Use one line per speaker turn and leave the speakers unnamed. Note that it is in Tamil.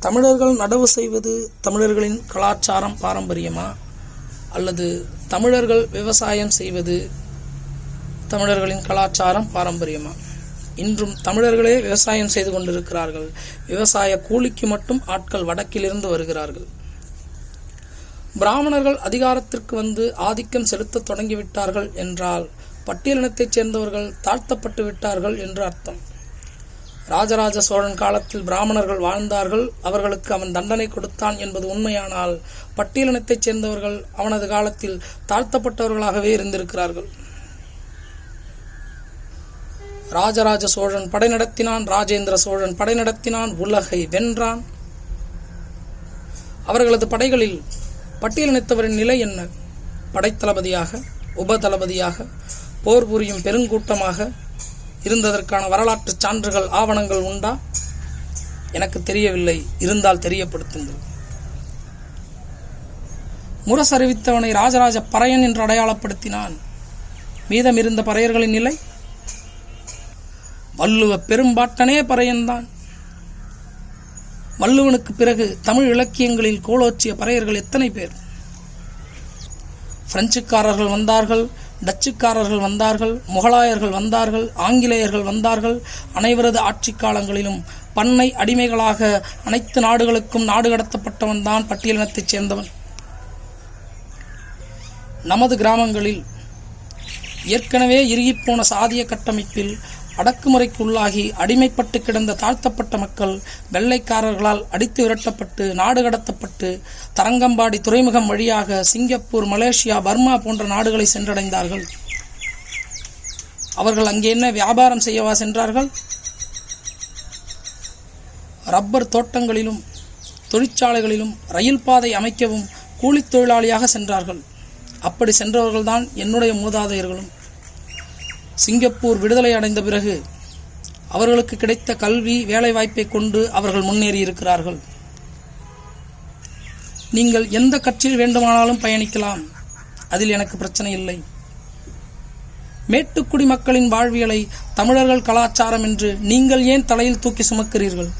தமிழர்கள் நடவு செய்வது தமிழர்களின் கலாச்சாரம் பாரம்பரியமா, அல்லது தமிழர்கள் விவசாயம் செய்வது தமிழர்களின் கலாச்சாரம் பாரம்பரியமா? இன்றும் தமிழர்களே விவசாயம் செய்து கொண்டிருக்கிறார்கள். விவசாய கூலிக்கு மட்டும் ஆட்கள் வடக்கிலிருந்து வருகிறார்கள். பிராமணர்கள் அதிகாரத்திற்கு வந்து ஆதிக்கம் செலுத்த தொடங்கிவிட்டார்கள் என்றால் பட்டியலினத்தைச் சேர்ந்தவர்கள் தாழ்த்தப்பட்டு விட்டார்கள் என்று அர்த்தம். ராஜராஜ சோழன் காலத்தில் பிராமணர்கள் வாழ்ந்தார்கள், அவர்களுக்கு அவன் தண்டனை கொடுத்தான் என்பது உண்மையானால் பட்டியலினத்தைச் சேர்ந்தவர்கள் அவனது காலத்தில் தாழ்த்தப்பட்டவர்களாகவே இருந்திருக்கிறார்கள். ராஜராஜ சோழன் படை நடத்தினான், ராஜேந்திர சோழன் படை நடத்தினான், உலகை வென்றான். அவர்களது படைகளில் பட்டியலினத்தவரின் நிலை என்ன? படைத்தளபதியாக, உபதளபதியாக, போர் புரியும் பெருங்கூட்டமாக இருந்ததற்கான வரலாற்று சான்றுகள், ஆவணங்கள் உண்டா? எனக்கு தெரியவில்லை. இருந்தால் தெரியப்படுத்துங்கள். முரசறிவித்தவனை ராஜராஜ பறையன் என்று அடையாளப்படுத்தினான். மீதம் இருந்த பறையர்களின் நிலை? வள்ளுவ பெரும்பாட்டனே பறையன்தான். வள்ளுவனுக்கு பிறகு தமிழ் இலக்கியங்களில் கோலோச்சிய பறையர்கள் எத்தனை பேர்? பிரெஞ்சுக்காரர்கள் வந்தார்கள், டச்சுக்காரர்கள் வந்தார்கள், முகலாயர்கள் வந்தார்கள், ஆங்கிலேயர்கள் வந்தார்கள். அனைவரது ஆட்சி காலங்களிலும் பண்ணை அடிமைகளாக அனைத்து நாடுகளுக்கும் நாடு கடத்தப்பட்டவன் தான் பட்டியலினத்தைச் சேர்ந்தவன். நமது கிராமங்களில் ஏற்கனவே இறுகிப்போன சாதிய கட்டமைப்பில் அடக்குமுறைக்கு உள்ளாகி அடிமைப்பட்டு கிடந்த தாழ்த்தப்பட்ட மக்கள் வெள்ளைக்காரர்களால் அடித்து விரட்டப்பட்டு நாடு கடத்தப்பட்டு தரங்கம்பாடி துறைமுகம் வழியாக சிங்கப்பூர், மலேசியா, பர்மா போன்ற நாடுகளை சென்றடைந்தார்கள். அவர்கள் அங்கே என்ன வியாபாரம் செய்யவா சென்றார்கள்? ரப்பர் தோட்டங்களிலும் தொழிற்சாலைகளிலும் ரயில் பாதை அமைக்கவும் கூலித் தொழிலாளியாக சென்றார்கள். அப்படி சென்றவர்கள்தான் என்னுடைய மூதாதையர்களும். சிங்கப்பூர் விடுதலை அடைந்த பிறகு அவர்களுக்கு கிடைத்த கல்வி, வேலை வாய்ப்பை கொண்டு அவர்கள் முன்னேறி இருக்கிறார்கள். நீங்கள் எந்த கட்சியில் வேண்டுமானாலும் பயணிக்கலாம், அதில் எனக்கு பிரச்சனை இல்லை. மேட்டுக்குடி மக்களின் வாழ்வியலை தமிழர்கள் கலாச்சாரம் என்று நீங்கள் ஏன் தலையில் தூக்கி சுமக்கிறீர்கள்?